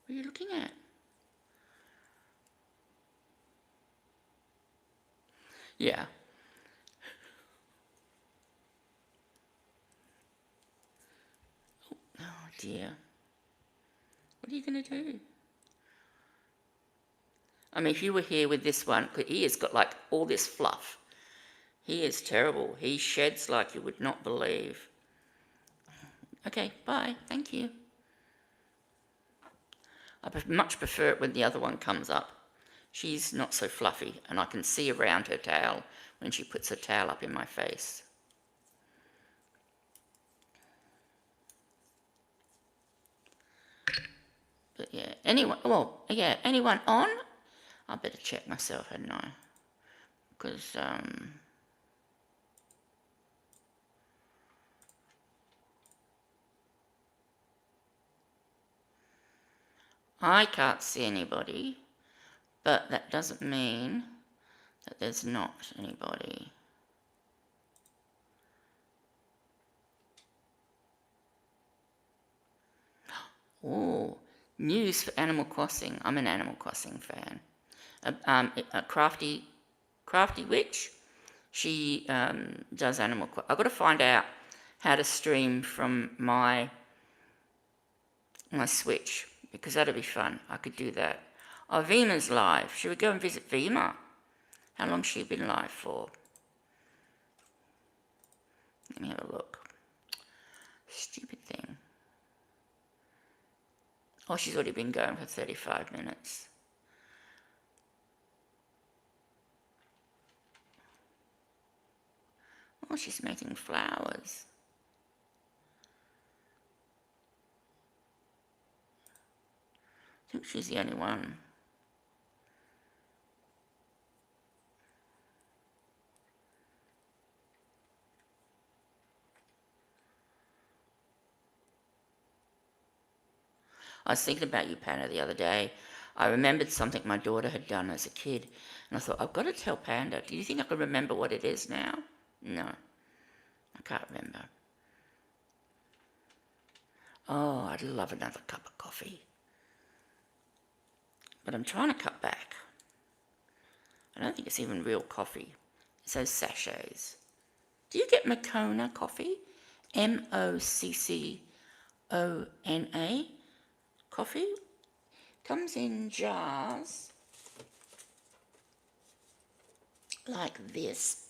What are you looking at? Yeah. Oh dear. What are you going to do? I mean, if you were here with this one, he has got like all this fluff. He is terrible. He sheds like you would not believe. Okay, bye. Thank you. I much prefer it when the other one comes up. She's not so fluffy, and I can see around her tail when she puts her tail up in my face. But yeah, anyone on? I better check myself, hadn't I? Because, I can't see anybody, but that doesn't mean that there's not anybody. Oh, news for Animal Crossing. I'm an Animal Crossing fan. A crafty witch. She does Animal Crossing. I've got to find out how to stream from my Switch, because that'd be fun. I could do that. Oh, Vima's live. Should we go and visit Vima? How long's she been live for? Let me have a look. Stupid thing. Oh, she's already been going for 35 minutes. Oh, she's making flowers. I think she's the only one. I was thinking about you, Panda, the other day. I remembered something my daughter had done as a kid, and I thought, I've got to tell Panda. Do you think I can remember what it is now? No, I can't remember. Oh, I'd love another cup of coffee. But I'm trying to cut back. I don't think it's even real coffee. It's those sachets. Do you get Moccona coffee? Moccona coffee? Comes in jars like this.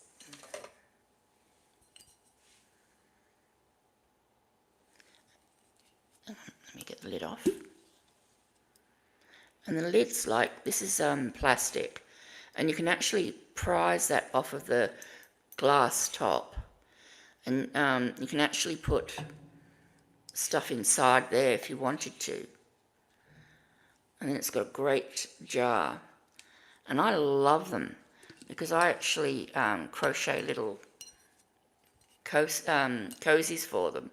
Let me get the lid off. And the lid's like, this is plastic, and you can actually prise that off of the glass top, and you can actually put stuff inside there if you wanted to. And then it's got a great jar, and I love them because I actually crochet little cozies for them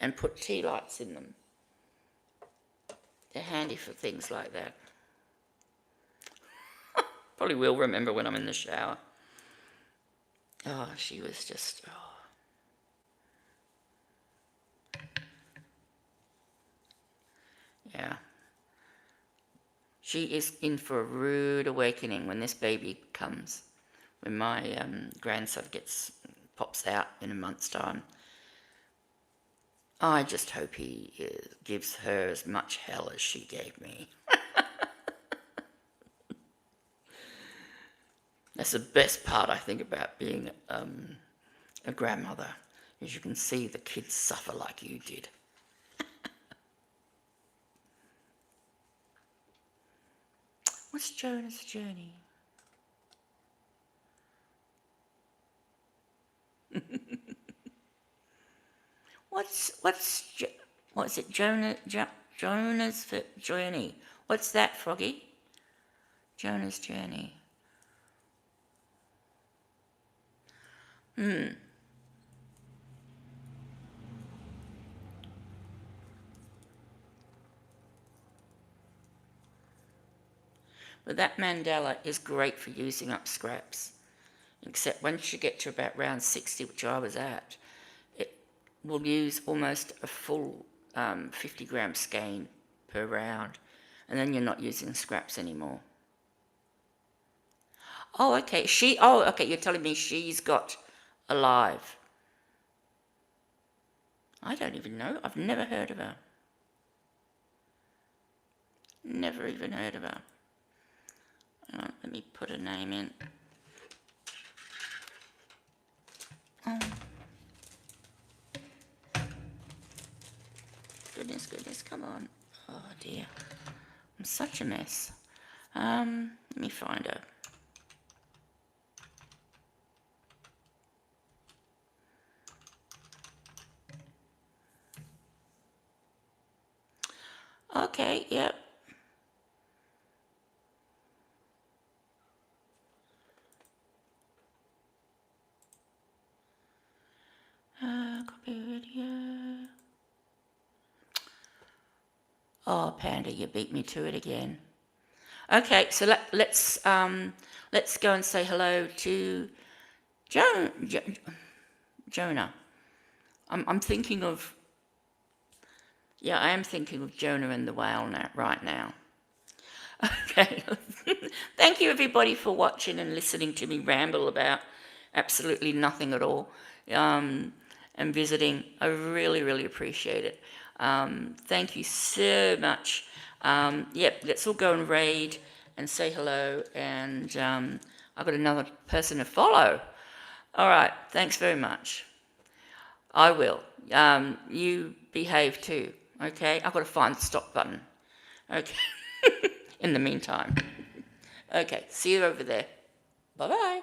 and put tea lights in them. They're handy for things like that. Probably will remember when I'm in the shower. Oh, she was just... Oh. Yeah. She is in for a rude awakening when this baby comes. When my grandson pops out in a month's time. I just hope he gives her as much hell as she gave me. That's the best part, I think, about being a grandmother, is you can see the kids suffer like you did. What's Jonah's journey? What's it? Jonah's journey. What's that, Froggy? Jonah's journey. But that mandala is great for using up scraps. Except once you get to about round 60, which I was at, it will use almost a full 50-gram skein per round, and then you're not using scraps anymore. Oh, okay. You're telling me she's got Alive. I don't even know. I've never heard of her. Never even heard of her. Let me put a name in. Oh. Goodness, come on. Oh dear. I'm such a mess. Let me find her. Okay, yep. Copy video. Oh, Panda, you beat me to it again. Okay, so let's go and say hello to Jonah. I'm thinking of, yeah, I am thinking of Jonah and the whale right now. Okay. Thank you everybody for watching and listening to me ramble about absolutely nothing at all, and visiting. I really, really appreciate it. Thank you so much. Yep, let's all go and raid and say hello, and I've got another person to follow. All right, thanks very much. I will. You behave too, okay? I've got to find the stop button. Okay. In the meantime. Okay, see you over there. Bye-bye.